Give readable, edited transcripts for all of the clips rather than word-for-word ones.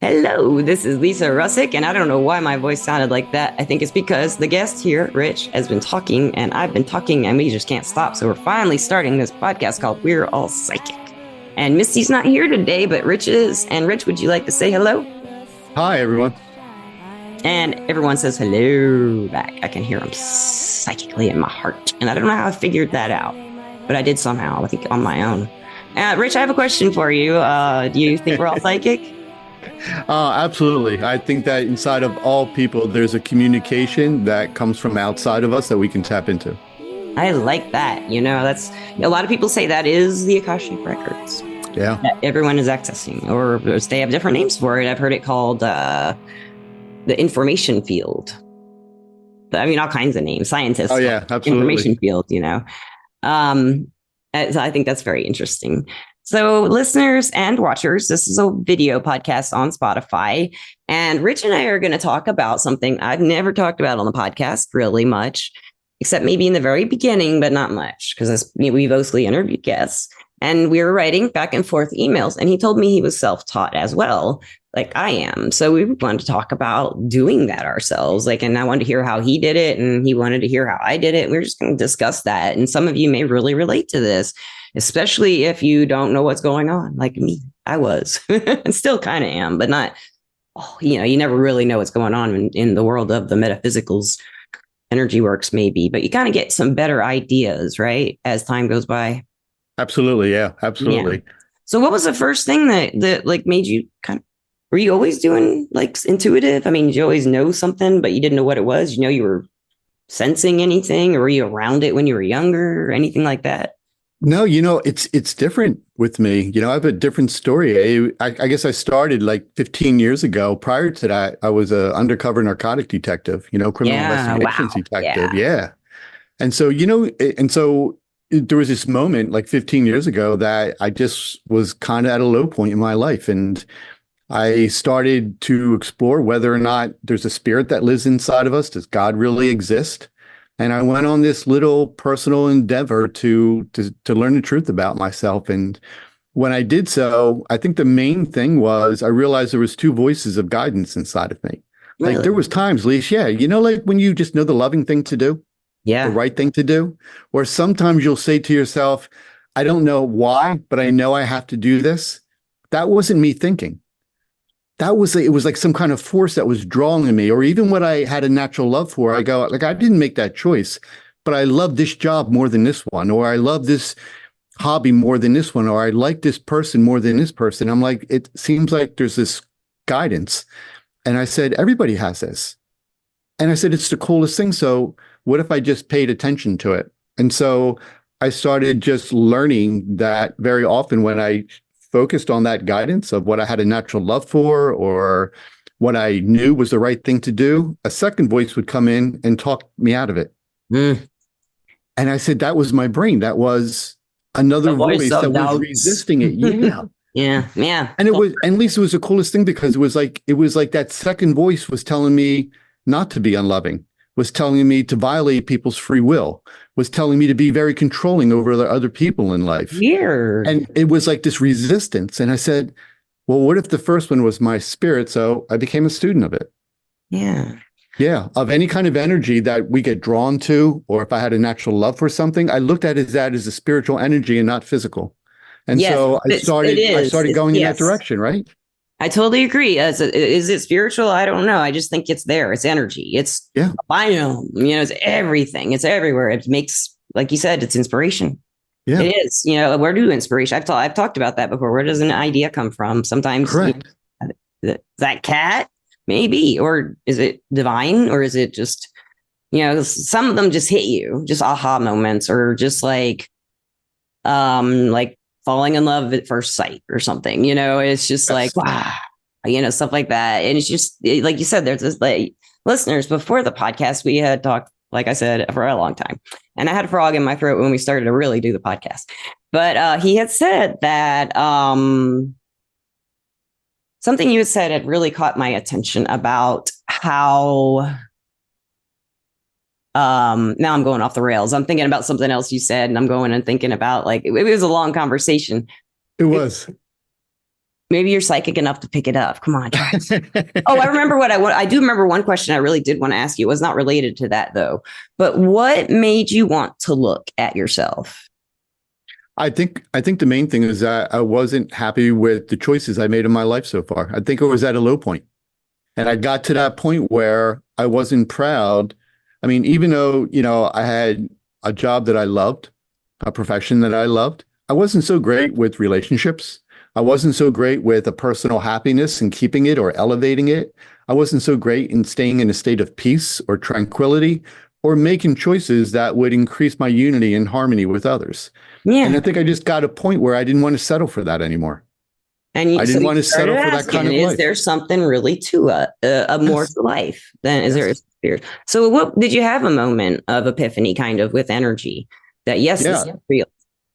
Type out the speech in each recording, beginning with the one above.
Hello, this is Lisa Russick, and I don't know why my voice sounded like that. I think it's because the guest here, Rich, has been talking, and I've been talking, and we just can't stop. So we're finally starting this podcast called We're All Psychic. And Misty's not here today, but Rich is. And Rich, would you like to say hello? Hi, everyone. And everyone says hello back. I can hear them psychically in my heart. And I don't know how I figured that out, but I did somehow, I think, on my own. Rich, I have a question for you. Do you think we're all psychic? Absolutely. I think that inside of all people, there's a communication that comes from outside of us that we can tap into. I like that. That's a lot of people say that is the Akashic Records. Yeah. That everyone is accessing, or they have different names for it. I've heard it called the information field. I mean, all kinds of names. Scientists. Oh, yeah, absolutely. Information field, So I think that's very interesting. So listeners and watchers, this is a video podcast on Spotify. And Rich and I are going to talk about something I've never talked about on the podcast really much, except maybe in the very beginning, but not much, because we mostly interviewed guests. And we were writing back and forth emails. And he told me he was self-taught as well, like I am. So we wanted to talk about doing that ourselves. And I wanted to hear how he did it, and he wanted to hear how I did it. We were just going to discuss that. And some of you may really relate to this, especially if you don't know what's going on, like me. I was, and still kind of am, but not, you never really know what's going on in the world of the metaphysicals. Energy works maybe, but you kind of get some better ideas, right, as time goes by. Absolutely. Yeah, absolutely. Yeah. So what was the first thing that like made you were you always doing like intuitive? I mean, did you always know something, but you didn't know what it was? You were sensing anything, or were you around it when you were younger, or anything like that? No, it's different with me. I have a different story. I guess I started like 15 years ago. Prior to that, I was a undercover narcotic detective, criminal investigations detective. Yeah. And so, there was this moment like 15 years ago that I just was kind of at a low point in my life. And I started to explore whether or not there's a spirit that lives inside of us. Does God really exist? And I went on this little personal endeavor to learn the truth about myself. And when I did so, I think the main thing was I realized there was two voices of guidance inside of me. Really? Like there was times, Leash, like when you just know the loving thing to do, the right thing to do, or sometimes you'll say to yourself, I don't know why, but I know I have to do this. That wasn't me thinking. It was like some kind of force that was drawing me, or even what I had a natural love for. I go, like, I didn't make that choice, but I love this job more than this one, or I love this hobby more than this one, or I like this person more than this person. I'm like, it seems like there's this guidance. And I said, everybody has this. And I said, it's the coolest thing. So what if I just paid attention to it? And so I started just learning that very often when I focused on that guidance of what I had a natural love for, or what I knew was the right thing to do, a second voice would come in and talk me out of it. And I said, that was my brain. That was another voice that was resisting it. Yeah. Yeah. And at least it was the coolest thing, because it was like that second voice was telling me not to be unloving, was telling me to violate people's free will, was telling me to be very controlling over the other people in life. Weird. And it was like this resistance. And I said, well, what if the first one was my spirit? So I became a student of it. Yeah. Yeah. Of any kind of energy that we get drawn to, or if I had a natural love for something, I looked at that as a spiritual energy and not physical. And so I started going in that direction, right? I totally agree. Is it spiritual? I don't know. I just think it's there. It's energy. It's a biome. It's everything. It's everywhere. It makes, like you said, it's inspiration. Yeah. It is. Where do inspiration? I've talked about that before. Where does an idea come from? Sometimes that cat, maybe, or is it divine, or is it just, some of them just hit you, just aha moments, or just like falling in love at first sight or something, it's just like, wow, stuff like that. And it's just, like you said, there's this, like, listeners, before the podcast, we had talked, like I said, for a long time. And I had a frog in my throat when we started to really do the podcast. But he had said that something you had said had really caught my attention about how now I'm going off the rails. I'm thinking about something else you said, and I'm going and thinking about, like, it was a long conversation. It was. Maybe you're psychic enough to pick it up. Come on. Oh, I remember I do remember one question I really did want to ask you. It was not related to that though. But what made you want to look at yourself? I think the main thing is that I wasn't happy with the choices I made in my life so far. I think I was at a low point. And I got to that point where I wasn't proud. I mean, even though, I had a job that I loved, a profession that I loved, I wasn't so great with relationships. I wasn't so great with a personal happiness and keeping it or elevating it. I wasn't so great in staying in a state of peace or tranquility or making choices that would increase my unity and harmony with others. Yeah. And I think I just got a point where I didn't want to settle for that anymore. And I didn't want to settle for that kind of life. Is there something really to a more to life than is there a spirit? So what did you have a moment of epiphany kind of with energy that, yes, this is real.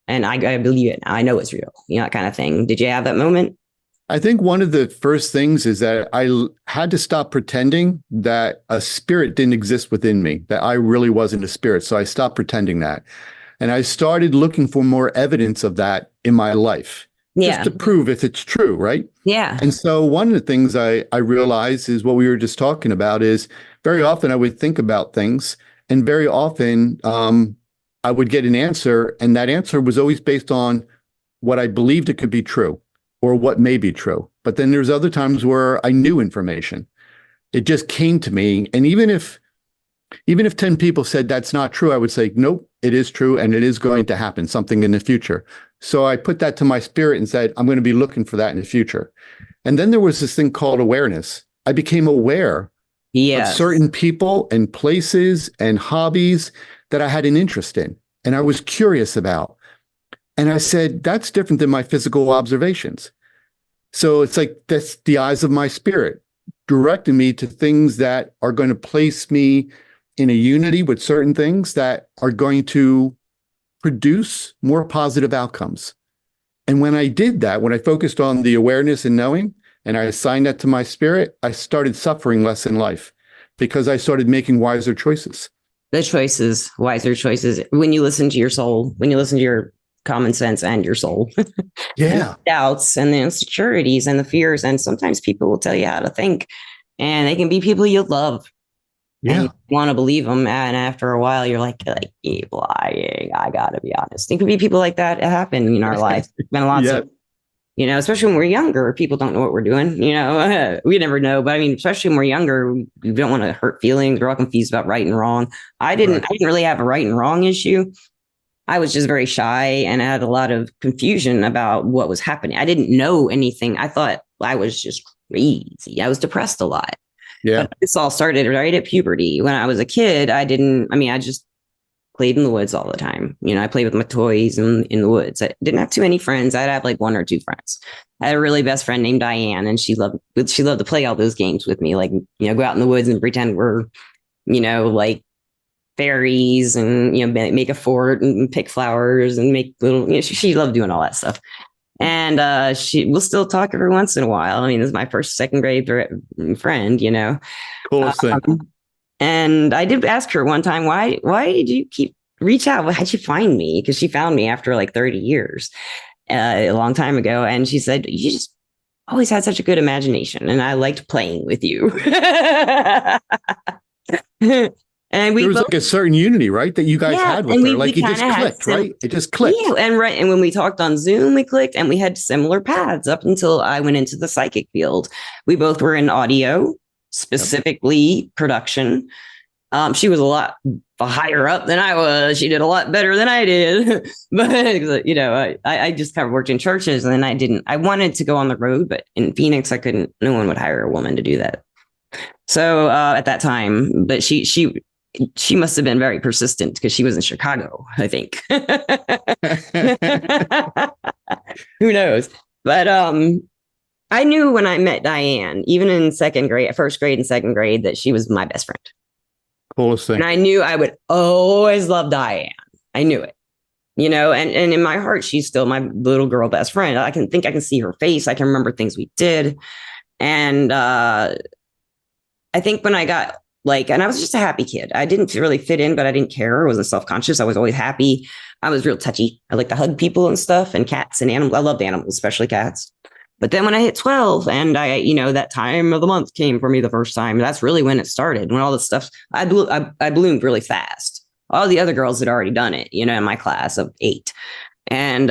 And I believe it. I know it's real, that kind of thing. Did you have that moment? I think one of the first things is that I had to stop pretending that a spirit didn't exist within me, that I really wasn't a spirit. So I stopped pretending that. And I started looking for more evidence of that in my life. Just to prove if it's true, right? Yeah. And so one of the things I realized is what we were just talking about is very often I would think about things and very often I would get an answer and that answer was always based on what I believed it could be true or what may be true. But then there's other times where I knew information. It just came to me. And even if 10 people said that's not true, I would say, nope, it is true. And it is going to happen, something in the future. So I put that to my spirit and said, I'm going to be looking for that in the future. And then there was this thing called awareness. I became aware of certain people and places and hobbies that I had an interest in and I was curious about. And I said, that's different than my physical observations. So it's like that's the eyes of my spirit directing me to things that are going to place me in a unity with certain things that are going to produce more positive outcomes. And when I did that, when I focused on the awareness and knowing, and I assigned that to my spirit, I started suffering less in life because I started making wiser choices. Wiser choices. When you listen to your soul, when you listen to your common sense and your soul. Yeah. The doubts and the insecurities and the fears. And sometimes people will tell you how to think and they can be people you love. Yeah. And you want to believe them. And after a while, you're like, keep lying. I got to be honest. It could be people like that happen in our life. There's been lots of, especially when we're younger, people don't know what we're doing. We never know. But I mean, especially when we're younger, we don't want to hurt feelings. We're all confused about right and wrong. I didn't really have a right and wrong issue. I was just very shy and I had a lot of confusion about what was happening. I didn't know anything. I thought I was just crazy. I was depressed a lot. Yeah. But this all started right at puberty. When I was a kid, I just played in the woods all the time. I played with my toys in the woods. I didn't have too many friends. I'd have like one or two friends. I had a really best friend named Diane, and she loved to play all those games with me. Like, go out in the woods and pretend we're, like fairies and, make a fort and pick flowers and make little, she loved doing all that stuff. And we'll still talk every once in a while. I mean, this is my first second grade friend, Coolest thing. And I did ask her one time, why did you reach out? How'd you find me? Because she found me after like 30 years, a long time ago. And she said, you just always had such a good imagination. And I liked playing with you. And there was like a certain unity, right, that you guys had with her. Like it just clicked, right? It just clicked. Yeah, and when we talked on Zoom, we clicked, and we had similar paths up until I went into the psychic field. We both were in audio, specifically production. She was a lot higher up than I was. She did a lot better than I did. But I just kind of worked in churches, and then I wanted to go on the road, but in Phoenix, I couldn't. No one would hire a woman to do that. So at that time, but she must have been very persistent because she was in Chicago, I think. Who knows? But I knew when I met Diane, even in first grade and second grade, that she was my best friend. Coolest thing. And I knew I would always love Diane. I knew it. And in my heart, she's still my little girl best friend. I can see her face. I can remember things we did. And I think when I got and I was just a happy kid. I didn't really fit in, but I didn't care. I wasn't self-conscious. I was always happy. I was real touchy. I like to hug people and stuff and cats and animals. I loved animals, especially cats. But then when I hit 12 and that time of the month came for me the first time, that's really when it started. When all this stuff, I bloomed really fast. All the other girls had already done it, in my class of 8. And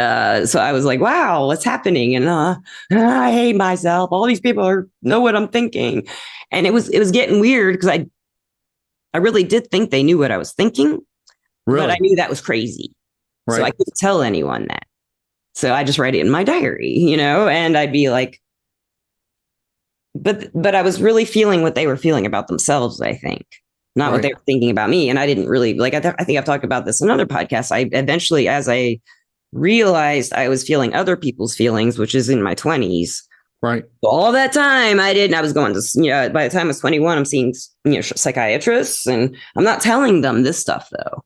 so I was like, wow, what's happening? And I hate myself. All these people know what I'm thinking. And it was getting weird because I really did think they knew what I was thinking. Really? But I knew that was crazy. Right. So I couldn't tell anyone that. So I just write it in my diary, and I'd be like, but I was really feeling what they were feeling about themselves, I think, not what they were thinking about me. And I didn't really I think I've talked about this in other podcasts. I eventually, as I realized I was feeling other people's feelings, which is in my 20s. Right. All that time I was going to, by the time I was 21, I'm seeing, psychiatrists, and I'm not telling them this stuff though.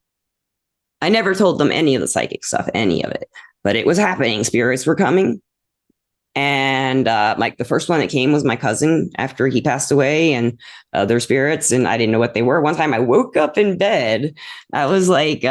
I never told them any of the psychic stuff, any of it. But it was happening. Spirits were coming. And the first one that came was my cousin after he passed away, and other spirits. And I didn't know what they were. One time I woke up in bed. I was like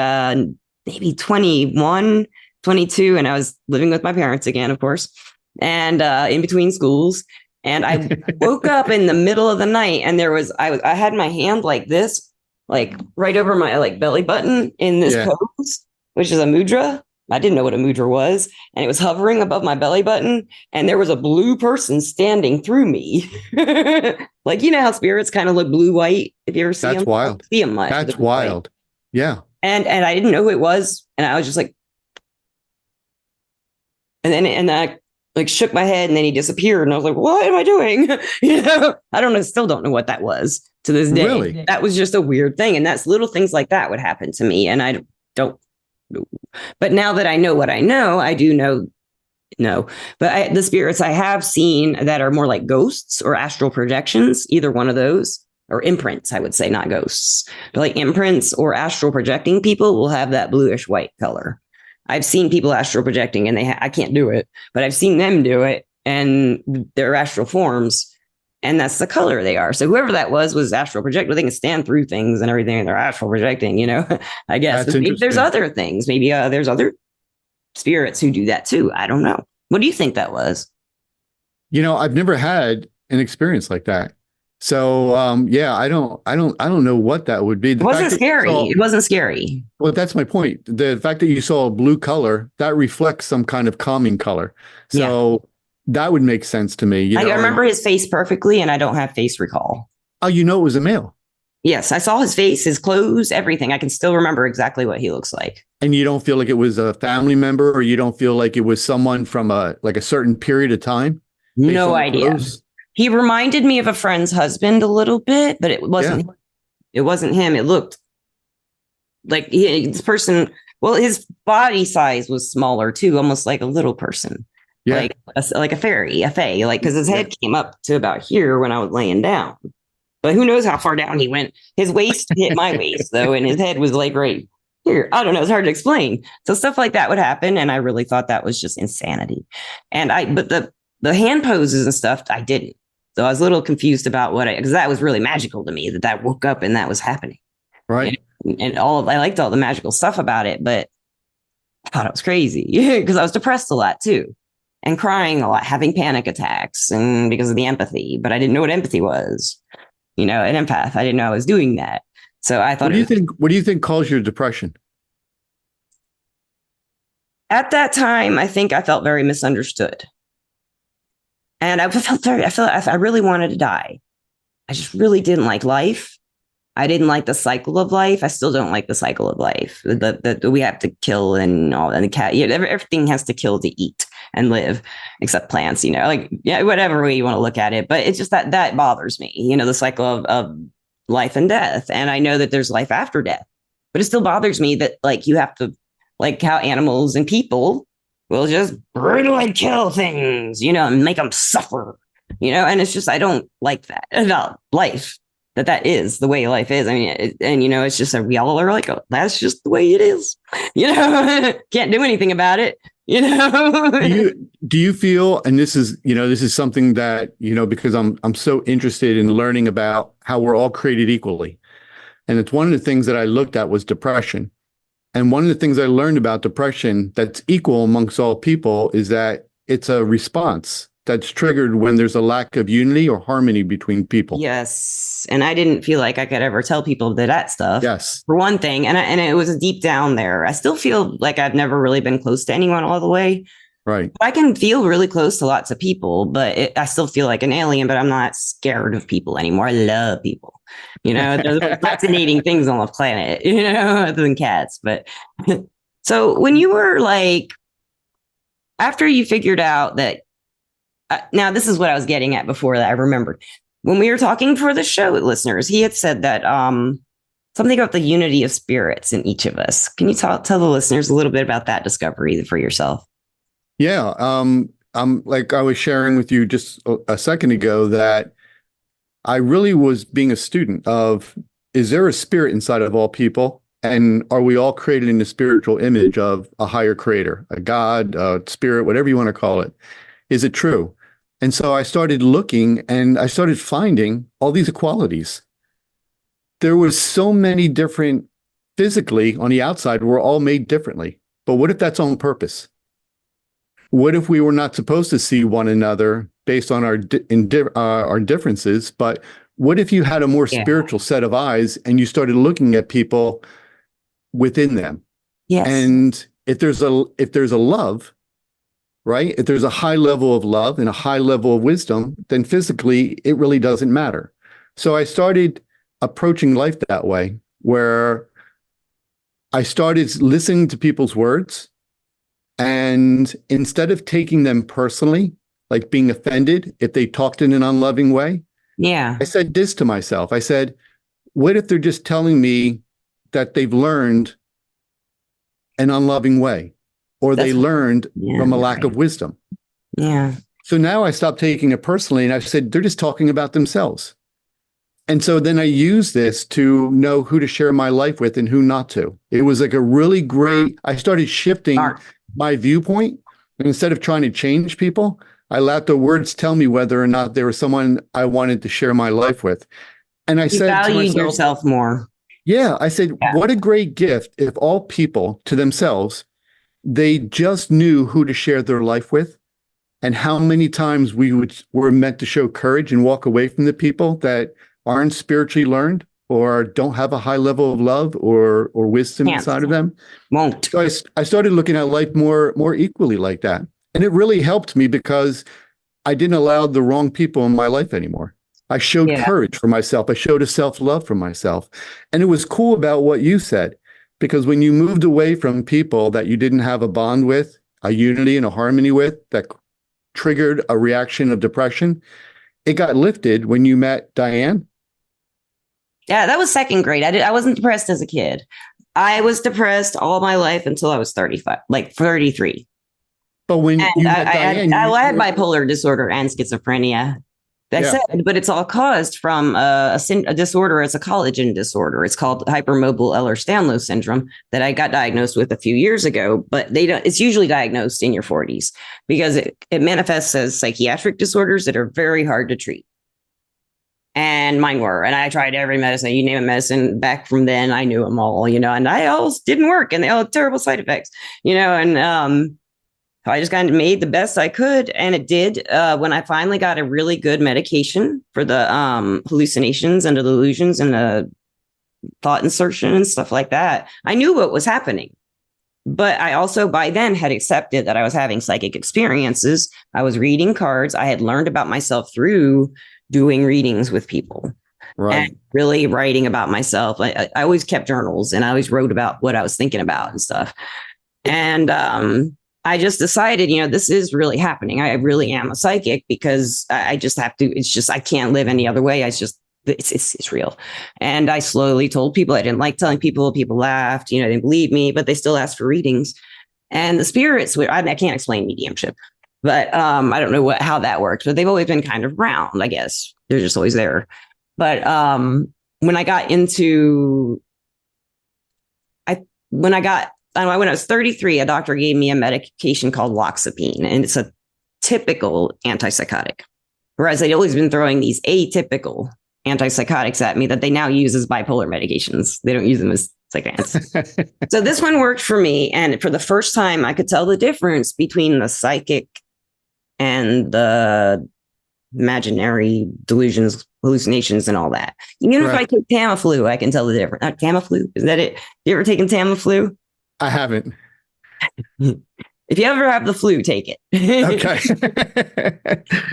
maybe 21, 22. And I was living with my parents again, of course, and in between schools. And I woke up in the middle of the night, and I had my hand like this, like right over my belly button in this pose, which is a mudra. I didn't know what a mudra was, and it was hovering above my belly button, and there was a blue person standing through me. Like, how spirits kind of look blue-white, if you ever see them. That's wild. See them much. That's wild. Yeah. And I didn't know who it was, and I was just like, and I shook my head, and then he disappeared, and I was like, what am I doing? Still don't know what that was to this day. Really? That was just a weird thing, and that's little things like that would happen to me, and I don't. But now that I know what I know, I do know. No, but the spirits I have seen that are more like ghosts or astral projections, either one of those, or imprints, I would say, not ghosts, but like imprints or astral projecting people will have that bluish white color. I've seen people astral projecting, and I can't do it, but I've seen them do it, and their astral forms. And that's the color they are. So whoever that was astral projecting. They can stand through things and everything, and they're astral projecting, I guess. Maybe there's other things. Maybe there's other spirits who do that too. I don't know. What do you think that was? I've never had an experience like that. So I don't know what that would be. It wasn't scary. It wasn't scary. Well, that's my point. The fact that you saw a blue color, that reflects some kind of calming color. So that would make sense to me. I remember his face perfectly, and I don't have face recall. Oh, it was a male. Yes, I saw his face, his clothes, everything. I can still remember exactly what he looks like. And you don't feel like it was a family member, or you don't feel like it was someone from a certain period of time? No idea. He reminded me of a friend's husband a little bit, but it wasn't. Yeah. It wasn't him. It looked like this person. Well, his body size was smaller too, almost like a little person. Yeah. Like a fairy, a fae, because his head came up to about here when I was laying down. But who knows how far down he went. His waist hit my waist, though, and his head was like right here. I don't know. It's hard to explain. So stuff like that would happen, and I really thought that was just insanity. But the hand poses and stuff, I didn't. So I was a little confused about because that was really magical to me, that I woke up and that was happening. Right. And I liked all the magical stuff about it, but I thought it was crazy because I was depressed a lot too. And crying a lot, having panic attacks, and because of the empathy, but I didn't know what empathy was, an empath. I didn't know I was doing that. So I thought, what do you think caused your depression? At that time, I think I felt very misunderstood. And I really wanted to die. I just really didn't like life. I didn't like the cycle of life. I still don't like the cycle of life. We have to kill and all, and the cat. Everything has to kill to eat and live, except plants. Whatever way you want to look at it. But it's just that bothers me. The cycle of life and death. And I know that there's life after death, but it still bothers me that you have to, how animals and people will just brutally kill things, and make them suffer. And it's just I don't like that about life. That is the way life is. I mean, it's just we all are like, oh, that's just the way it is. Can't do anything about it. Do you feel, and this is something that, because I'm so interested in learning about how we're all created equally. And it's one of the things that I looked at was depression. And one of the things I learned about depression that's equal amongst all people is that it's a response that's triggered when there's a lack of unity or harmony between people. Yes. And I didn't feel like I could ever tell people that stuff. Yes. For one thing. And it was deep down there. I still feel like I've never really been close to anyone all the way. Right. I can feel really close to lots of people, but I still feel like an alien, but I'm not scared of people anymore. I love people. They're the most fascinating things on the planet, other than cats. But so when you were like, after you figured out that, now this is what I was getting at before that I remembered. When we were talking for the show, listeners, he had said that something about the unity of spirits in each of us. Can you tell the listeners a little bit about that discovery for yourself? Yeah. Like I was sharing with you just a second ago that I really was being a student of, is there a spirit inside of all people? And are we all created in the spiritual image of a higher creator, a God, a spirit, whatever you want to call it? Is it true? And so I started looking and I started finding all these equalities. There was so many different, physically on the outside, we're all made differently. But what if that's on purpose? What if we were not supposed to see one another based on our differences? But what if you had a more spiritual set of eyes and you started looking at people within them? Yes. And if there's a love, right? If there's a high level of love and a high level of wisdom, then physically it really doesn't matter. So I started approaching life that way, where I started listening to people's words. And instead of taking them personally, like being offended if they talked in an unloving way, I said this to myself. I said, what if they're just telling me that they've learned an unloving way, or they learned from a lack of wisdom? Yeah. So now I stopped taking it personally, and I said, they're just talking about themselves. And so then I used this to know who to share my life with and who not to. It was like a really great, I started shifting my viewpoint. And instead of trying to change people, I let the words tell me whether or not there was someone I wanted to share my life with. And I said, valued yourself more. Yeah. I said, what a great gift if all people to themselves, they just knew who to share their life with, and how many times were meant to show courage and walk away from the people that aren't spiritually learned or don't have a high level of love or wisdom inside of them. So I started looking at life more equally like that. And it really helped me because I didn't allow the wrong people in my life anymore. I showed courage for myself. I showed a self-love for myself. And it was cool about what you said, because when you moved away from people that you didn't have a bond with, a unity and a harmony with, that triggered a reaction of depression, it got lifted when you met Diane. Yeah, that was second grade. I wasn't depressed as a kid. I was depressed all my life until I was 35, like 33. But when I had bipolar disorder and schizophrenia. But it's all caused from a disorder. It's a collagen disorder. It's called hypermobile Ehlers-Danlos syndrome that I got diagnosed with a few years ago. But it's usually diagnosed in your 40s because it manifests as psychiatric disorders that are very hard to treat. And mine were. And I tried every medicine, you name it, medicine. Back from then, I knew them all, and I all didn't work, and they all had terrible side effects, and I just kind of made the best I could. And it did. When I finally got a really good medication for the hallucinations and the delusions and the thought insertion and stuff like that, I knew what was happening. But I also by then had accepted that I was having psychic experiences. I was reading cards. I had learned about myself through doing readings with people, and really writing about myself. I always kept journals, and I always wrote about what I was thinking about and stuff. And I just decided, this is really happening. I really am a psychic because I just have to. It's just I can't live any other way. It's real. And I slowly told people. I didn't like telling people. People laughed. They didn't believe me, but they still asked for readings. And the spirits, I can't explain mediumship. But I don't know how that works, but they've always been kind of round, I guess. They're just always there. But when I was 33, a doctor gave me a medication called loxapine, and it's a typical antipsychotic. Whereas they'd always been throwing these atypical antipsychotics at me that they now use as bipolar medications. They don't use them as psychotics. So this one worked for me. And for the first time, I could tell the difference between the psychic and the imaginary delusions, hallucinations, and all that. Even if I take Tamiflu, I can tell the difference. Tamiflu, is that it? You ever taken Tamiflu? I haven't. If you ever have the flu, take it. Okay.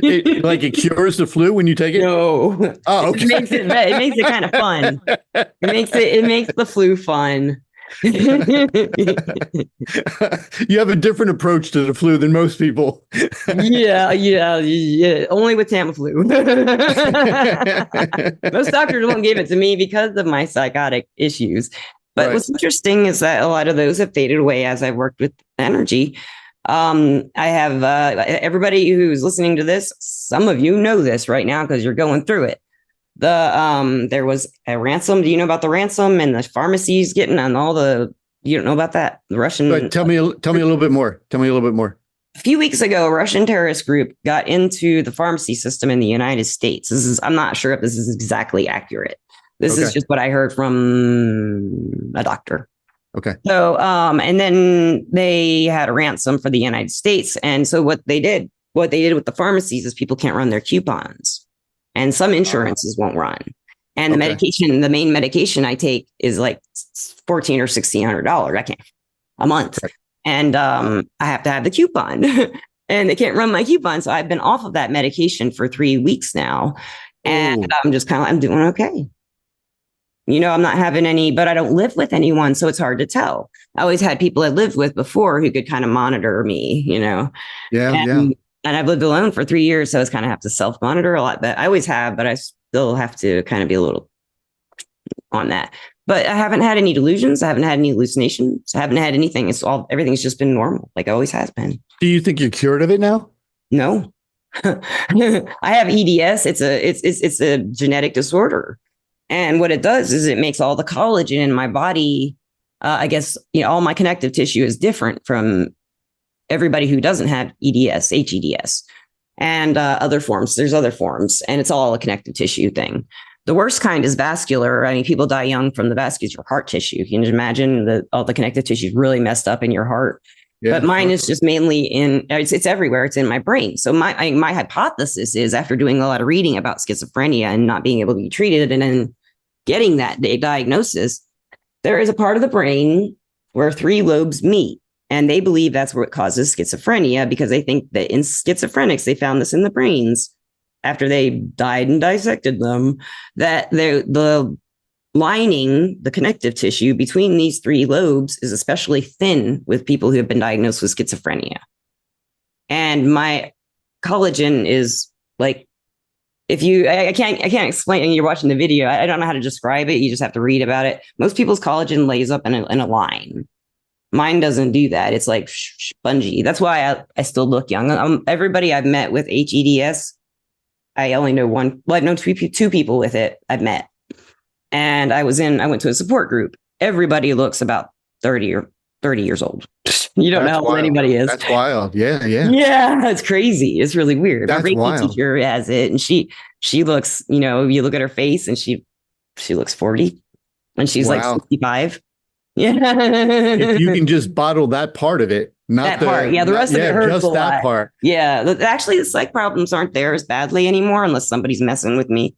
It cures the flu when you take it? No. Oh, okay. It makes it kind of fun. It makes the flu fun. You have a different approach to the flu than most people. Yeah. Only with Tamiflu. Most doctors won't give it to me because of my psychotic issues. But what's interesting is that a lot of those have faded away as I've worked with energy. I have everybody who's listening to this, some of you know this right now because you're going through it. There was a ransom. Do you know about the ransom and the pharmacies getting on all the? You don't know about that? The Russian. But tell me a little bit more. A few weeks ago, a Russian terrorist group got into the pharmacy system in the United States. I'm not sure if this is exactly accurate. This is just what I heard from a doctor. Okay. So, and then they had a ransom for the United States. And so what they did with the pharmacies is people can't run their coupons, and some insurances won't run. And the medication, the main medication I take is like $1,400 or $1,600. I can't a month. Right. And I have to have the coupon and they can't run my coupon. So I've been off of that medication for 3 weeks now. And I'm just I'm doing okay. You know, I'm not having any, but I don't live with anyone. So it's hard to tell. I always had people I lived with before who could kind of monitor me, you know? And I've lived alone for 3 years. So I kind of have to self-monitor a lot, but I always have, but I still have to kind of be a little on that. But I haven't had any delusions. I haven't had any hallucinations. I haven't had anything. Everything's just been normal, like it always has been. Do you think you're cured of it now? No. I have EDS. It's a genetic disorder. And what it does is it makes all the collagen in my body. I guess, you know, all my connective tissue is different from everybody who doesn't have EDS, HEDS, and other forms. There's other forms, and it's all a connective tissue thing. The worst kind is vascular. I mean, people die young from the vascular heart tissue. You can just imagine that all the connective tissue is really messed up in your heart. Yeah, but mine is just mainly it's everywhere. It's in my brain. So my hypothesis is, after doing a lot of reading about schizophrenia and not being able to be treated and then getting that diagnosis, there is a part of the brain where 3 lobes meet. And they believe that's what causes schizophrenia, because they think that in schizophrenics, they found this in the brains after they died and dissected them, that the lining, the connective tissue between these 3 lobes is especially thin with people who have been diagnosed with schizophrenia. And my collagen is like, I can't explain. You're watching the video. I don't know how to describe it. You just have to read about it. Most people's collagen lays up in a line. Mine doesn't do that. It's like spongy. That's why I still look young. Everybody I've met with HEDS, I only know one. Well, I've known two people with it I've met. And I went to a support group. Everybody looks about 30 years old. You don't know how old anybody is. That's wild. Yeah. Yeah, it's crazy. It's really weird. That's My Reiki wild. teacher has it, and she looks, you know, you look at her face and she looks 40, and she's like 65. Yeah. If you can just bottle that part of it, not that part. Yeah, the rest of it hurts just a lot. That part. Yeah. Actually, the psych problems aren't there as badly anymore unless somebody's messing with me.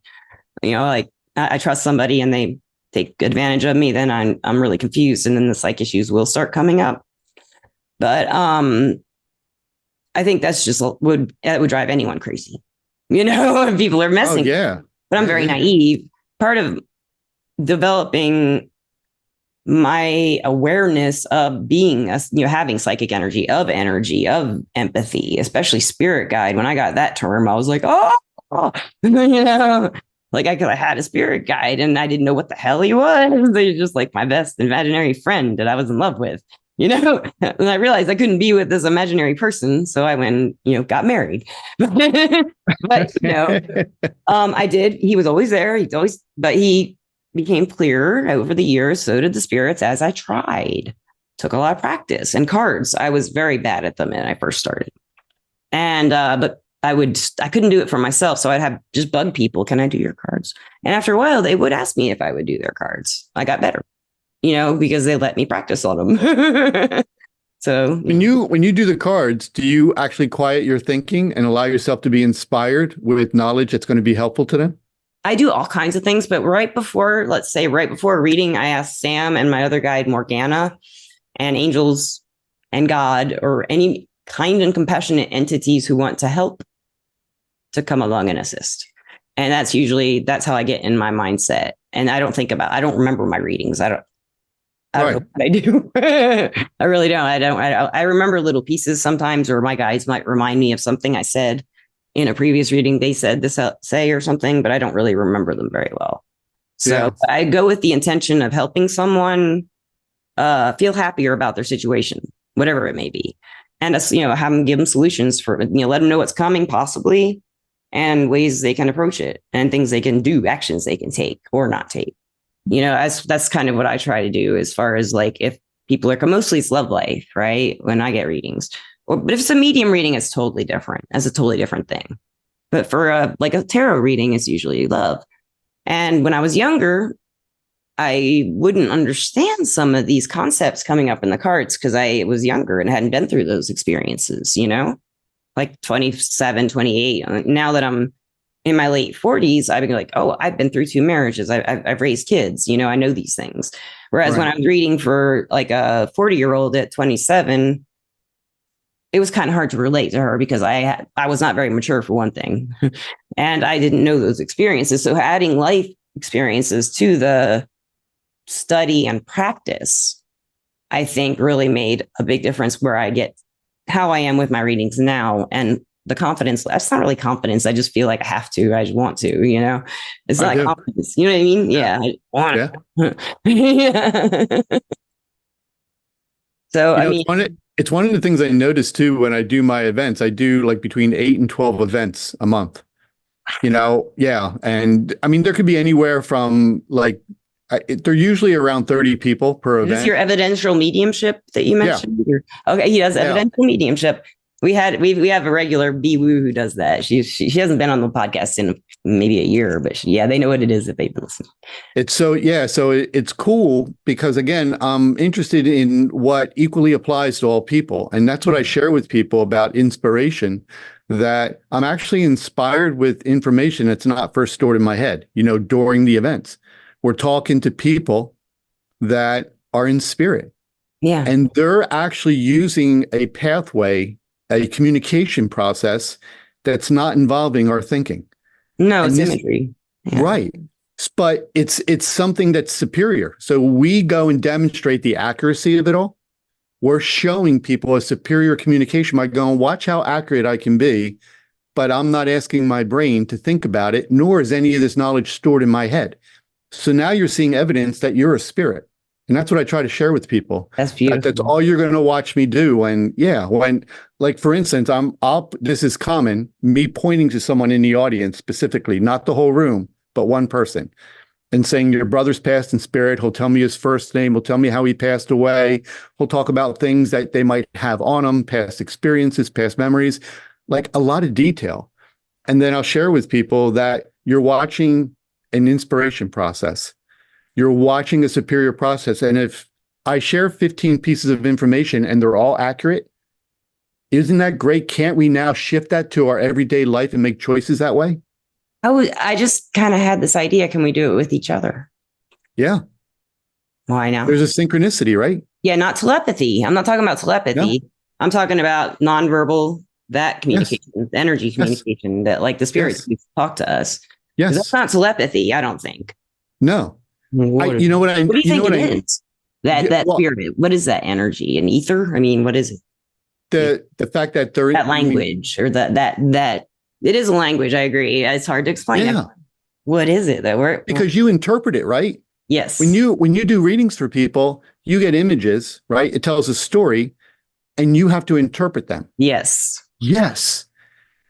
You know, like I trust somebody and they take advantage of me, then I'm really confused, and then the psych issues will start coming up. But I think that's just would drive anyone crazy. You know, if people are messing. Oh, yeah. But I'm very naive. Part of developing my awareness of being, having psychic energy, of empathy, especially spirit guide. When I got that term, I was like, oh, you know, like I had a spirit guide and I didn't know what the hell he was. He was just like my best imaginary friend that I was in love with, you know, and I realized I couldn't be with this imaginary person. So I went, got married. But, I did. He was always there. But he became clearer over the years. So did the spirits as I tried. Took a lot of practice. And cards, I was very bad at them when I first started. And, but I couldn't do it for myself. So I'd have just bug people. Can I do your cards? And after a while, they would ask me if I would do their cards. I got better, because they let me practice on them. So when you do the cards, do you actually quiet your thinking and allow yourself to be inspired with knowledge that's going to be helpful to them? I do all kinds of things, but right before reading, I asked Sam and my other guide, Morgana, and angels and God or any kind and compassionate entities who want to help to come along and assist. And that's how I get in my mindset. And I don't remember my readings. I don't know what I do. I really don't. I remember little pieces sometimes, or my guides might remind me of something I said in a previous reading. They said this say or something, but I don't really remember them very well. So I go with the intention of helping someone feel happier about their situation, whatever it may be. And give them solutions for, let them know what's coming possibly and ways they can approach it and things they can do, actions they can take or not take. That's kind of what I try to do as far as like, if people are mostly it's love life, right? When I get readings, but if it's a medium reading, it's totally different. It's a totally different thing. But for a tarot reading, it's usually love. And when I was younger, I wouldn't understand some of these concepts coming up in the cards because I was younger and hadn't been through those experiences, like 27, 28. Now that I'm in my late 40s, I've been like, oh, I've been through 2 marriages. I've raised kids, I know these things. Whereas when I was reading for like a 40-year-old at 27, it was kind of hard to relate to her because I was not very mature for one thing. And I didn't know those experiences. So adding life experiences to the study and practice, I think really made a big difference where I get how I am with my readings now. And the confidence, that's not really confidence. I just feel like I have to, I just want to, it's not confidence. You know what I mean? Yeah. I want to. Yeah. So, it's one of the things I notice too, when I do my events, I do like between 8 and 12 events a month, Yeah. And I mean, there could be anywhere from like, they're usually around 30 people per event. Is this your evidential mediumship that you mentioned? Yeah. Okay. He does evidential mediumship. We have a regular B-Woo who does that. She hasn't been on the podcast in maybe a year, but they know what it is if they've been listening. So it's cool because again, I'm interested in what equally applies to all people. And that's what I share with people about inspiration, that I'm actually inspired with information that's not first stored in my head, during the events. We're talking to people that are in spirit. Yeah. And they're actually using a pathway, a communication process that's not involving our thinking. No, it's imagery. Yeah. Right. But it's something that's superior. So we go and demonstrate the accuracy of it all. We're showing people a superior communication by going, watch how accurate I can be, but I'm not asking my brain to think about it, nor is any of this knowledge stored in my head. So now you're seeing evidence that you're a spirit. And that's what I try to share with people. That's beautiful. That's all you're going to watch me do. And when, like, for instance, this is common, me pointing to someone in the audience specifically, not the whole room, but one person, and saying, your brother's passed in spirit. He'll tell me his first name. He'll tell me how he passed away. He'll talk about things that they might have on him, past experiences, past memories, like a lot of detail. And then I'll share with people that you're watching an inspiration process. You're watching a superior process. And if I share 15 pieces of information and they're all accurate, isn't that great? Can't we now shift that to our everyday life and make choices that way? I just kind of had this idea. Can we do it with each other? Yeah. Why not? There's a synchronicity, right? Yeah, not telepathy. I'm not talking about telepathy. No. I'm talking about nonverbal, that communication, energy communication, that like the spirits talk to us. Yes. That's not telepathy, I don't think. No. What do you think it is? That spirit. What is that energy? An ether? I mean, what is it? The fact that they're that language or that it is a language. I agree. It's hard to explain. Yeah. What is it that we're because you interpret it, right? Yes. When you do readings for people, you get images, right? It tells a story, and you have to interpret them. Yes. Yes.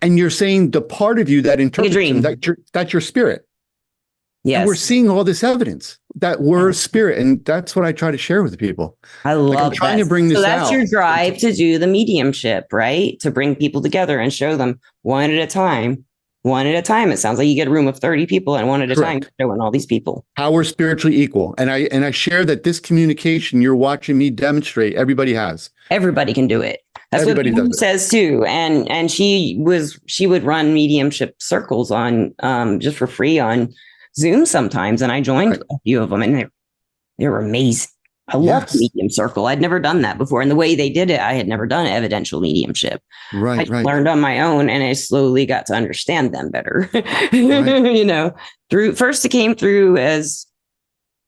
And you're saying the part of you that interprets them, that's your spirit. Yes. And we're seeing all this evidence that we're spirit. And that's what I try to share with people. I love I'm trying to bring this out. So that's your drive to do the mediumship, right? To bring people together and show them one at a time one at a time. It sounds like you get a room of 30 people and one at a time, showing all these people how we're spiritually equal. And I share that this communication you're watching me demonstrate, everybody can do it. That's everybody what Boo says too. And she would run mediumship circles on just for free on Zoom sometimes, and I joined a few of them, and they were amazing. I loved medium circle. I'd never done that before. And the way they did it, I had never done evidential mediumship. I learned on my own, and I slowly got to understand them better. You know, first it came through as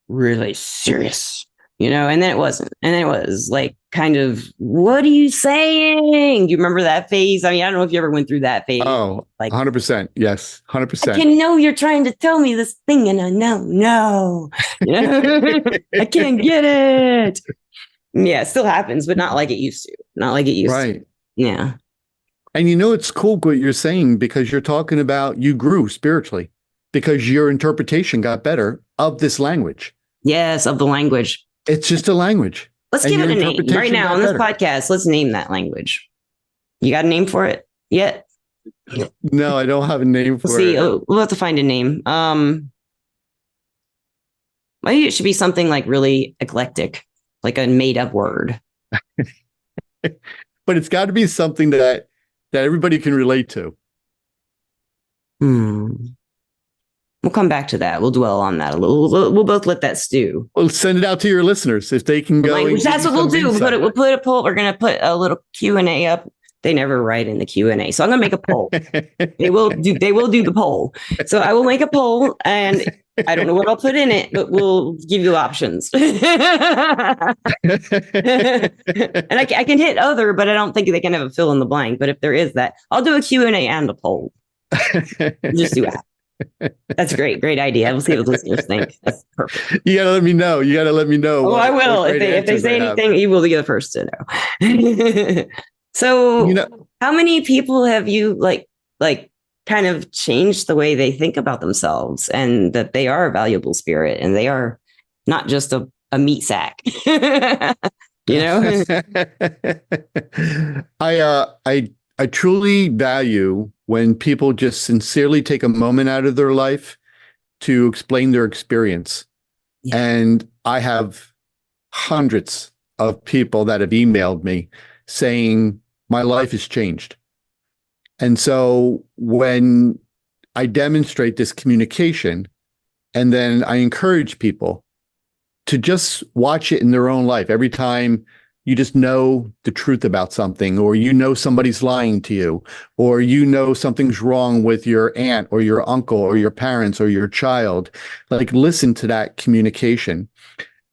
really serious, you know, and then it wasn't. And then it was like, kind of, what are you saying? Do you remember that phase? I mean, I don't know if you ever went through that phase. Oh, like 100%. Yes. 100%. I can know you're trying to tell me this thing, and I know, no, I can't get it. Yeah, it still happens, but not like it used to. Not like it used to. Yeah. And you know, it's cool what you're saying, because you're talking about you grew spiritually because your interpretation got better of this language. Yes, of the language. It's just a language. Let's give it a name right now on this podcast. Let's name that language. You got a name for it yet? No, I don't have a name for it. We'll have to find a name. Maybe it should be something like really eclectic, like a made up word. But it's got to be something that everybody can relate to. We'll come back to that. We'll dwell on that a little. We'll both let that stew. We'll send it out to your listeners if they can go. That's what we'll do. We'll put a poll. We're going to put a little Q&A up. They never write in the Q&A, so I'm going to make a poll. They will do the poll. So I will make a poll, and I don't know what I'll put in it, but we'll give you options. And I can hit other, but I don't think they can have a fill in the blank. But if there is that, I'll do a Q&A and a poll. Just do that. That's great. Great idea. We'll see what listeners think. That's perfect. You got to let me know. Oh, I will. If they say anything, you will be the first to know. So, how many people have you like kind of changed the way they think about themselves, and that they are a valuable spirit and they are not just a meat sack? You know? I truly value when people just sincerely take a moment out of their life to explain their experience. Yeah. And I have hundreds of people that have emailed me saying, my life has changed. And so when I demonstrate this communication, and then I encourage people to just watch it in their own life every time you just know the truth about something, or somebody's lying to you, or something's wrong with your aunt or your uncle or your parents or your child. Like, listen to that communication.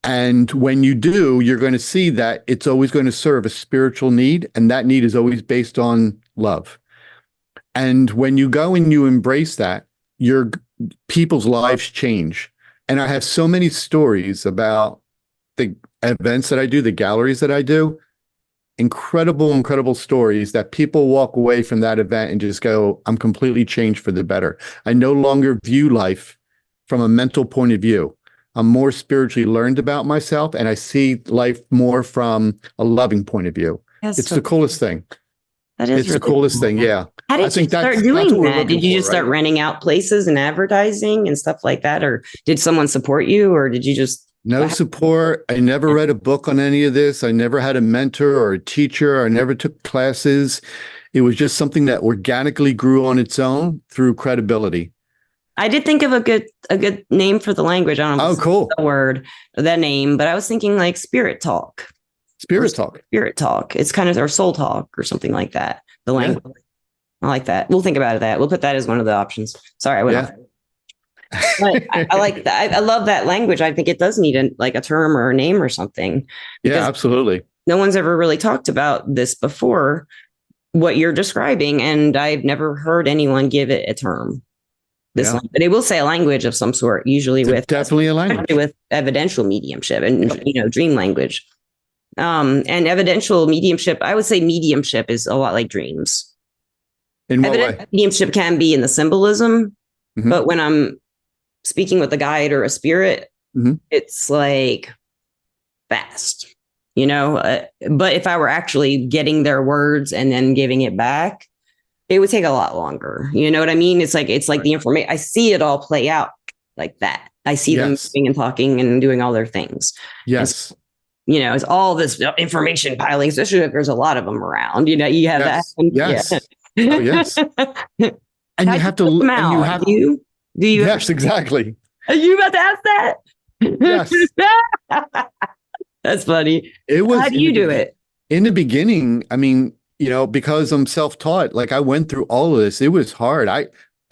And when you do, you're going to see that it's always going to serve a spiritual need, and that need is always based on love. And when you go and you embrace that, your people's lives change. And I have so many stories about the events that I do, the galleries that I do, incredible stories that people walk away from that event and just go, I'm completely changed for the better. I no longer view life from a mental point of view. I'm more spiritually learned about myself, and I see life more from a loving point of view. It's the coolest thing. That is the coolest thing. Yeah. How did you start doing that? Did you just start renting out places and advertising and stuff like that? Or did someone support you, or did you just... No support. I never read a book on any of this. I never had a mentor or a teacher. I never took classes. It was just something that organically grew on its own through credibility. I did think of a good name for the language. I don't know if cool. The word, that name, but I was thinking like spirit talk. Spirit talk. It's kind of, or soul talk or something like that. The language. Yeah. I like that. We'll think about that. We'll put that as one of the options. Sorry, I went off. But I like that. I love that language. I think it does need a term or a name or something. Yeah, absolutely. No one's ever really talked about this before, what you're describing, and I've never heard anyone give it a term. But they will say a language of some sort, usually definitely a language with evidential mediumship and dream language. And evidential mediumship, I would say mediumship is a lot like dreams. In what way? Mediumship can be in the symbolism, but when I'm speaking with a guide or a spirit, it's like fast, but if I were actually getting their words and then giving it back, it would take a lot longer. You know what I mean? It's like the information. I see it all play out like that. I see them moving and talking and doing all their things. Yes. It's all this information piling, especially if there's a lot of them around. You have that. Yes. Yeah. Oh, yes. And you have to. And you have. Do you? Yes, exactly. Are you about to ask that? Yes. That's funny. It was. How do you do it? In the beginning, I mean, because I'm self-taught, like I went through all of this. It was hard. I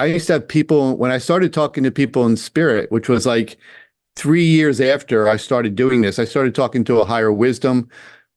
used to have people, when I started talking to people in spirit, which was like 3 years after I started doing this, I started talking to a higher wisdom.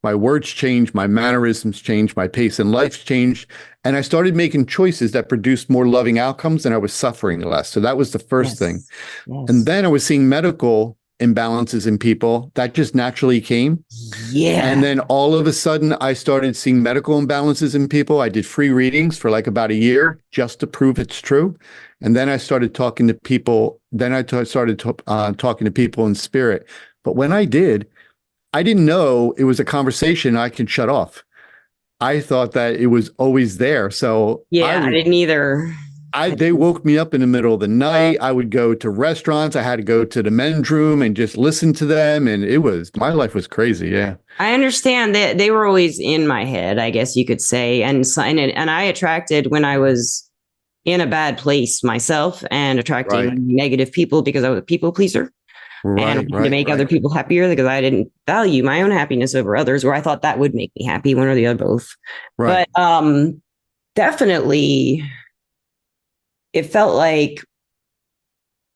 My words changed, my mannerisms changed, my pace in life changed. And I started making choices that produced more loving outcomes, and I was suffering less. So that was the first thing. Yes. And then I was seeing medical imbalances in people that just naturally came. Yeah. And then all of a sudden I started seeing medical imbalances in people. I did free readings for like about a year just to prove it's true. And then I started talking to people. Then I started talking to people in spirit. But when I did, I didn't know it was a conversation I could shut off. I thought that it was always there. So I didn't either. They woke me up in the middle of the night. I would go to restaurants. I had to go to the men's room and just listen to them. And my life was crazy. Yeah. I understand that they were always in my head, I guess you could say. And I attracted when I was in a bad place myself and attracting negative people because I was a people pleaser. And to make other people happier because I didn't value my own happiness over others, or I thought that would make me happy, one or the other, both. Right. But definitely it felt like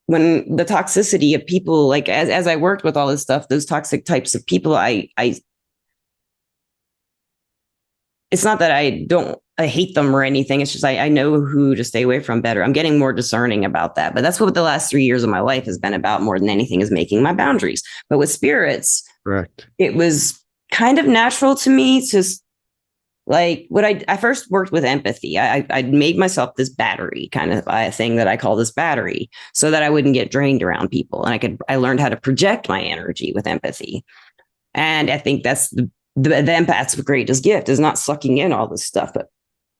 when the toxicity of people, like as I worked with all this stuff, those toxic types of people, it's not that I hate them or anything. It's just I know who to stay away from better. I'm getting more discerning about that. But that's what the last 3 years of my life has been about more than anything, is making my boundaries. But with spirits, correct, it was kind of natural to me to like what I first worked with empathy. I made myself this battery kind of thing that I call this battery so that I wouldn't get drained around people. And I learned how to project my energy with empathy. And I think that's the empath's greatest gift, is not sucking in all this stuff, but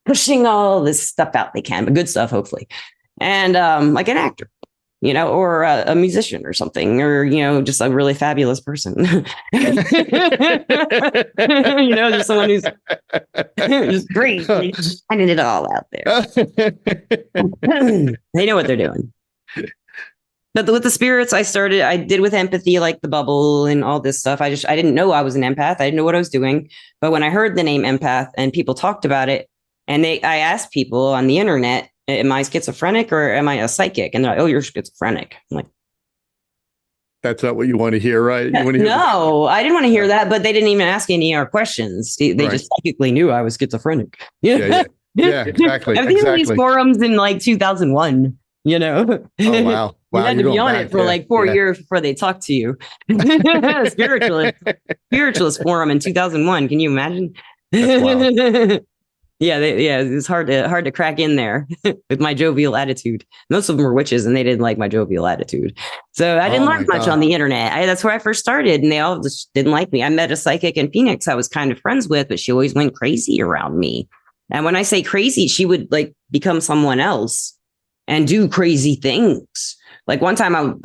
pushing all this stuff out they can, but good stuff, hopefully. And like an actor, or a musician or something, or, just a really fabulous person, just someone who's just great. Finding it all out there. They know what they're doing. But with the spirits, I did with empathy, like the bubble and all this stuff. I didn't know I was an empath. I didn't know what I was doing. But when I heard the name empath and people talked about it, and I asked people on the internet, am I schizophrenic or am I a psychic? And they're like, oh, you're schizophrenic. I'm like, that's not what you want to hear, right? No, I didn't want to hear that, but they didn't even ask any of our questions. They just psychically knew I was schizophrenic. Yeah, exactly. I've been in these forums in like 2001, Oh, wow. You had to be on it for like 4 years before they talk to you. Spiritualist forum in 2001. Can you imagine? It's hard to crack in there with my jovial attitude. Most of them were witches and they didn't like my jovial attitude. So I didn't learn much on the internet. That's where I first started, and they all just didn't like me. I met a psychic in Phoenix I was kind of friends with, but she always went crazy around me. And when I say crazy, she would like become someone else and do crazy things. Like one time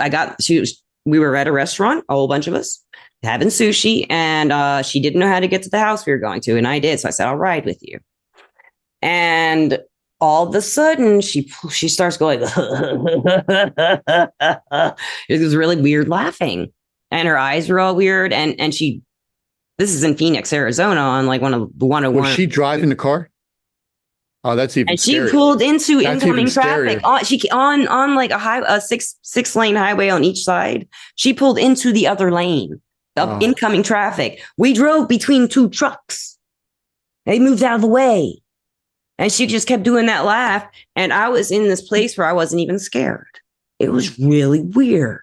we were at a restaurant, a whole bunch of us having sushi, and she didn't know how to get to the house we were going to. And I did. So I said, I'll ride with you. And all of a sudden she starts going, it was really weird laughing, and her eyes were all weird. And this is in Phoenix, Arizona, on like one of the 101. Was she driving the car? Oh, that's even. And she pulled into incoming traffic on like a six lane highway on each side. She pulled into the other lane of incoming traffic. We drove between two trucks. They moved out of the way. And she just kept doing that laugh. And I was in this place where I wasn't even scared. It was really weird.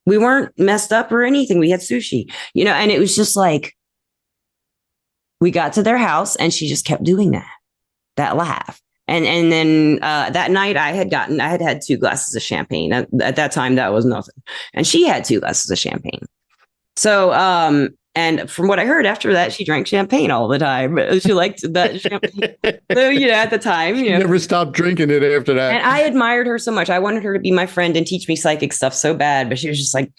We weren't messed up or anything. We had sushi, and it was just like, we got to their house and she just kept doing that laugh. And then that night I had 2 glasses of champagne. At that time, that was nothing. And she had 2 glasses of champagne. So, And from what I heard after that, she drank champagne all the time. She liked that champagne. So, at the time, she never stopped drinking it after that. And I admired her so much. I wanted her to be my friend and teach me psychic stuff so bad, but she was just like,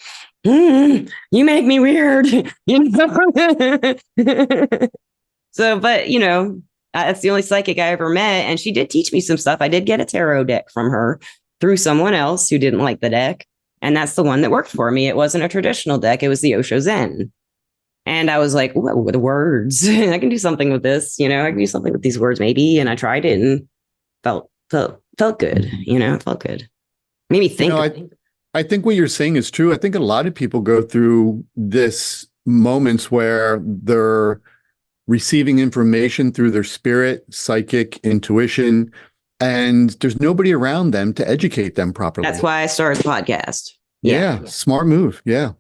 you make me weird. So, but that's the only psychic I ever met. And she did teach me some stuff. I did get a tarot deck from her through someone else who didn't like the deck. And that's the one that worked for me. It wasn't a traditional deck. It was the Osho Zen. And I was like, what with the words? I can do something with this, I can do something with these words maybe. And I tried it and felt good, felt good. Made me think. I think what you're saying is true. I think a lot of people go through this moments where they're receiving information through their spirit, psychic, intuition, and there's nobody around them to educate them properly. That's why I started the podcast. Yeah. Smart move. Yeah.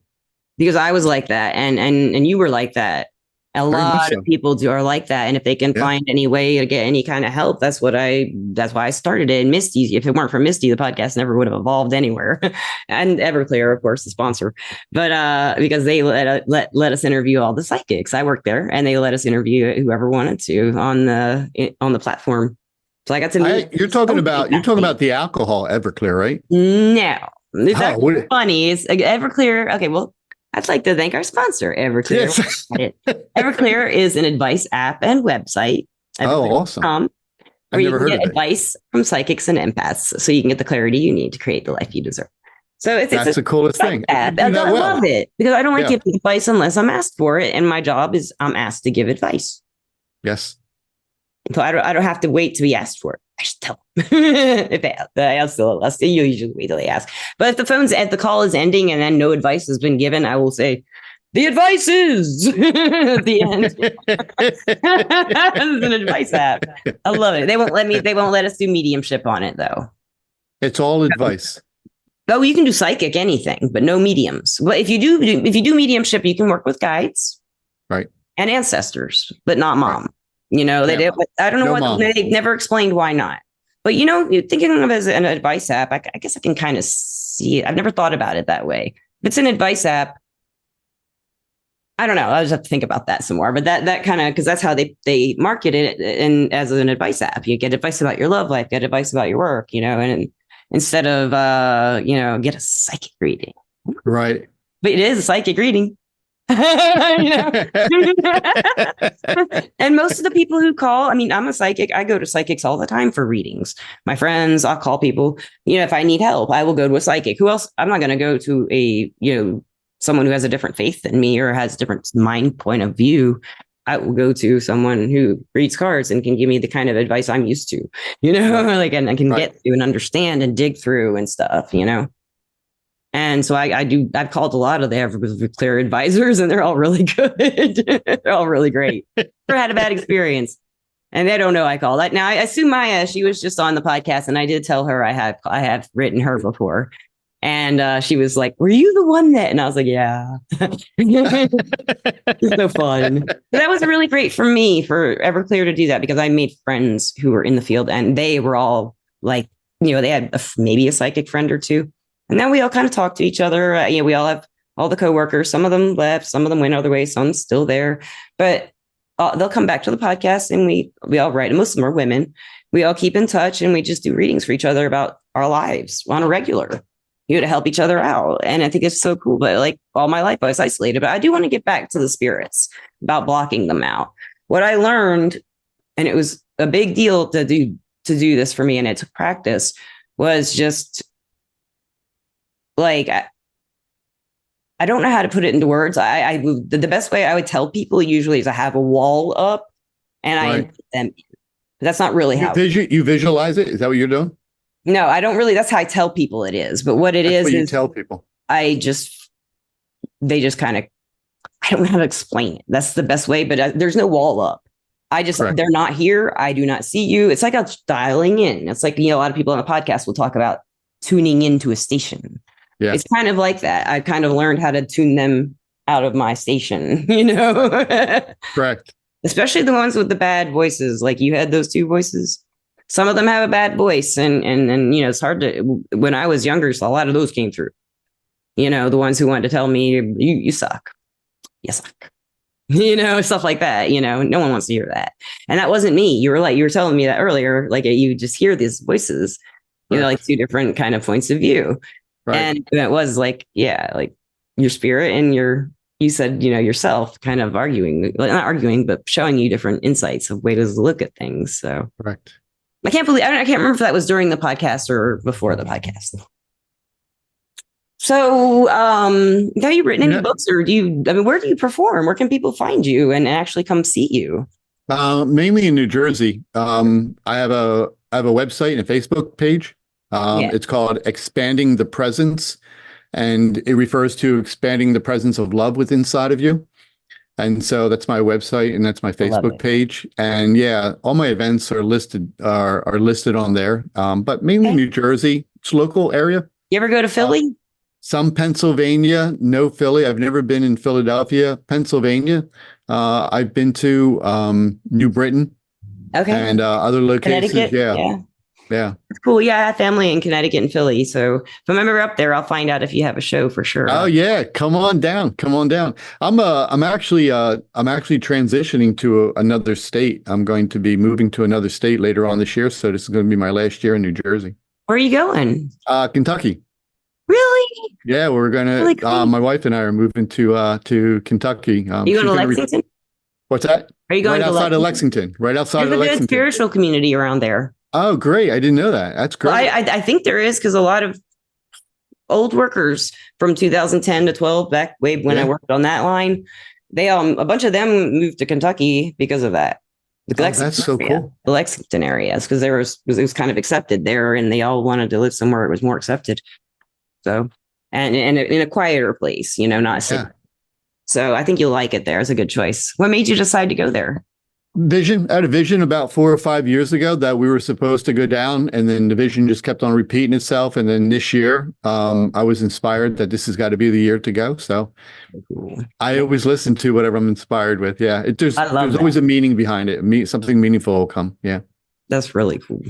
Because I was like that, and you were like that. A lot of people are like that, and if they can find any way to get any kind of help, that's why I started it. And Misty, if it weren't for Misty, the podcast never would have evolved anywhere. And Everclear, of course, the sponsor, but because they let us interview all the psychics. I worked there, and they let us interview whoever wanted to on the platform. So I got to meet. You're talking about the alcohol Everclear, right? No, it's funny. It's Everclear. Okay, well. I'd like to thank our sponsor, Everclear. Yes. Everclear is an advice app and website. Awesome. Where you can get advice from psychics and empaths so you can get the clarity you need to create the life you deserve. So that's the coolest thing. I love it because I don't like giving advice unless I'm asked for it. And my job is I'm asked to give advice. Yes. So I don't have to wait to be asked for it. I just tell them. If I'll still usually wait till they ask. But if the call is ending and then no advice has been given, I will say, the advice is at the end. This is an advice app. I love it. They won't let us do mediumship on it though. It's all advice. Oh, you can do psychic anything, but no mediums. But if you do mediumship, you can work with guides, right, and ancestors, but not mom. Right. They did. I don't know they never explained why not. But thinking of it as an advice app, I guess I can kind of see it. I've never thought about it that way. If it's an advice app, I don't know. I'll just have to think about that some more. But that kind of because that's how they market it and as an advice app. You get advice about your love life, get advice about your work, and instead of get a psychic reading. Right. But it is a psychic reading. And most of the people who call, I'm a psychic. I go to psychics all the time for readings. My friends, I'll call people. If I need help, I will go to a psychic. Who else? I'm not going to go to a someone who has a different faith than me or has a different mind point of view. I will go to someone who reads cards and can give me the kind of advice I'm used to. And I can get to and understand and dig through and stuff. And so I've called a lot of the Everclear advisors and they're all really good. They're all really great. Never had a bad experience. And they don't know I called that. Now I assume Maya, she was just on the podcast and I did tell her I have written her before. And she was like, were you the one that? And I was like, yeah. It's so fun. But that was really great for me, for Everclear to do that because I made friends who were in the field and they were all like, they had maybe a psychic friend or two. And then we all kind of talk to each other. We all have all the coworkers. Some of them left, some of them went other ways, some's still there. But they'll come back to the podcast and we all write. And most of them are women. We all keep in touch and we just do readings for each other about our lives on a regular, to help each other out. And I think it's so cool. But like all my life, I was isolated. But I do want to get back to the spirits about blocking them out. What I learned, and it was a big deal to do this for me, and it took practice, was just like, I don't know how to put it into words. The best way I would tell people usually is I have a wall up and I invite them in. But that's not really how you visualize it. Is that what you're doing? No, I don't really. That's how I tell people it is. But what that's what you tell people. They just kind of, I don't know how to explain it. That's the best way. But there's no wall up. They're not here. I do not see you. It's like I'm dialing in. It's like, a lot of people on the podcast will talk about tuning into a station. Yeah. It's kind of like that. I've kind of learned how to tune them out of my station, Correct. Especially the ones with the bad voices. Like you had those two voices. Some of them have a bad voice. And it's hard to, when I was younger, so a lot of those came through. The ones who wanted to tell me, you suck. You suck. Stuff like that. No one wants to hear that. And that wasn't me. You were telling me that earlier, like you just hear these voices, like two different kind of points of view. Right. And it was like, like your spirit and you said, yourself kind of arguing, not arguing, but showing you different insights of ways to look at things. So correct. I can't remember if that was during the podcast or before the podcast. So, have you written any books, or where do you perform? Where can people find you and actually come see you? Mainly in New Jersey. I have a website and a Facebook page. It's called Expanding the Presence, and it refers to expanding the presence of love within inside of you. And so that's my website and that's my Facebook page. And all my events are listed on there. But mainly New Jersey, it's local area. You ever go to Philly? Some Pennsylvania, no Philly. I've never been in Philadelphia, Pennsylvania. I've been to New Britain, and other locations. Yeah. That's cool. Yeah, I have family in Connecticut and Philly. So if I'm ever up there, I'll find out if you have a show for sure. Oh yeah, come on down. I'm actually transitioning to another state. I'm going to be moving to another state later on this year. So this is going to be my last year in New Jersey. Where are you going? Kentucky. Really? Yeah, we're gonna. Really my wife and I are moving to Kentucky. Are you going to Lexington? What's that? Are you going right outside of Lexington? Right outside of Lexington. There's a good spiritual community around there. Oh, great! I didn't know that. That's great. Well, I think there is, because a lot of old workers from 2010 to 12, back way when I worked on that line, they a bunch of them moved to Kentucky because of that. That's so cool. The Lexington areas, because it was kind of accepted there, and they all wanted to live somewhere it was more accepted. So, and in a quieter place, not a city. So I think you'll like it there. It's a good choice. What made you decide to go there? Vision. I had a vision about 4 or 5 years ago that we were supposed to go down, and then the vision just kept on repeating itself. And then this year, I was inspired that this has got to be the year to go. So I always listen to whatever I'm inspired with. Yeah. There's always a meaning behind it. Something meaningful will come. Yeah. That's really cool.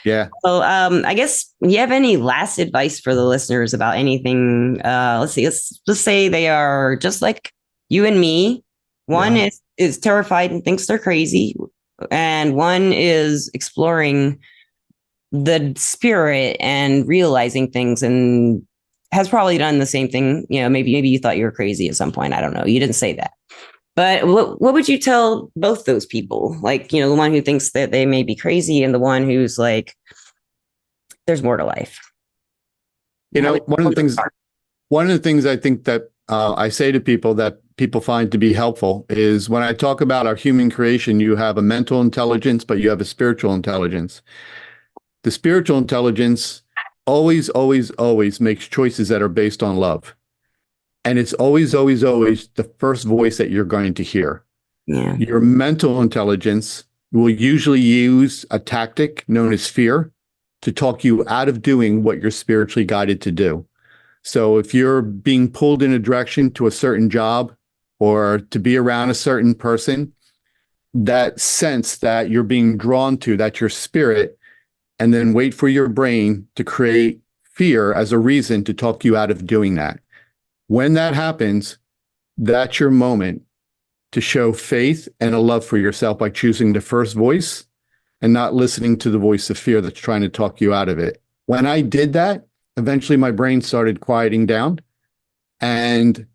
Yeah. Well, I guess, you have any last advice for the listeners about anything? Let's see. Let's say they are just like you and me. One is terrified and thinks they're crazy, and one is exploring the spirit and realizing things, and has probably done the same thing. Maybe you thought you were crazy at some point. I don't know. You didn't say that. But what would you tell both those people? Like, the one who thinks that they may be crazy and the one who's like, there's more to life. One of the things I think that I say to people that people find to be helpful is when I talk about our human creation, you have a mental intelligence, but you have a spiritual intelligence. The spiritual intelligence always, always, always makes choices that are based on love. And it's always, always, always the first voice that you're going to hear. Yeah. Your mental intelligence will usually use a tactic known as fear to talk you out of doing what you're spiritually guided to do. So if you're being pulled in a direction to a certain job or to be around a certain person, that sense that you're being drawn to, that's your spirit, and then wait for your brain to create fear as a reason to talk you out of doing that. When that happens, that's your moment to show faith and a love for yourself by choosing the first voice and not listening to the voice of fear that's trying to talk you out of it. When I did that, eventually my brain started quieting down, and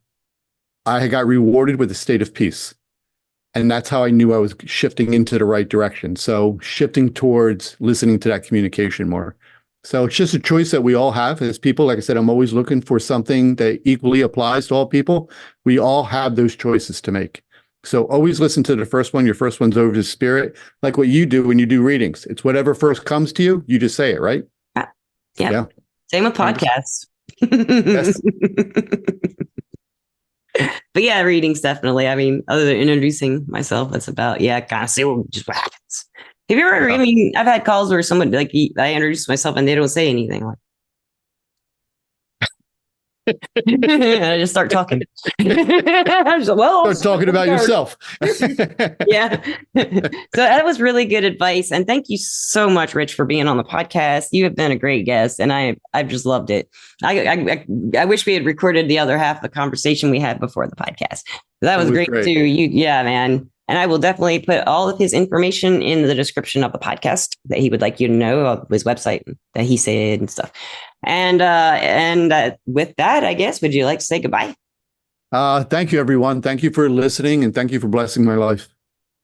I got rewarded with a state of peace. And that's how I knew I was shifting into the right direction. So shifting towards listening to that communication more. So it's just a choice that we all have as people. Like I said, I'm always looking for something that equally applies to all people. We all have those choices to make. So always listen to the first one. Your first one's over to spirit, like what you do when you do readings. It's whatever first comes to you, you just say it, right? Yeah. Same with podcasts. Yes. But yeah, readings definitely. Other than introducing myself, that's about, kind of see what happens. Have you ever, I've had calls where someone, like, I introduce myself and they don't say anything. Like, I just start talking. Start talking about yourself. Yeah. So that was really good advice. And thank you so much, Rich, for being on the podcast. You have been a great guest, and I've just loved it. I wish we had recorded the other half of the conversation we had before the podcast. That was great too. Yeah, man. And I will definitely put all of his information in the description of the podcast that he would like you to know, his website that he said and stuff. And with that, I guess, would you like to say goodbye? Thank you, everyone. Thank you for listening, and thank you for blessing my life.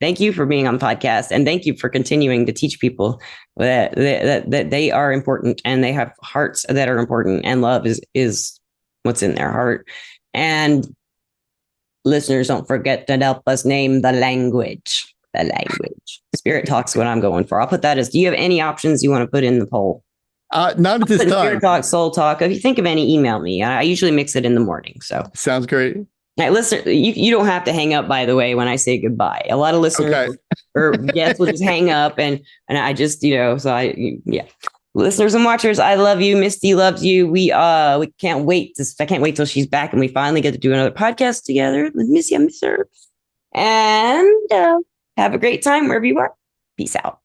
Thank you for being on the podcast, and thank you for continuing to teach people that they are important and they have hearts that are important, and love is what's in their heart. And listeners, don't forget to help us name the language. The language. Spirit Talk's what I'm going for. I'll put that as. Do you have any options you want to put in the poll? Not at this time. Spirit Talk, Soul Talk. If you think of any, email me. I usually mix it in the morning. So sounds great. Now, listen, you don't have to hang up, by the way, when I say goodbye. A lot of listeners or guests will just hang up, and I just, yeah. Listeners and watchers, I love you. Misty loves you. We can't wait. I can't wait till she's back and we finally get to do another podcast together with Missy. I miss her. And have a great time wherever you are. Peace out.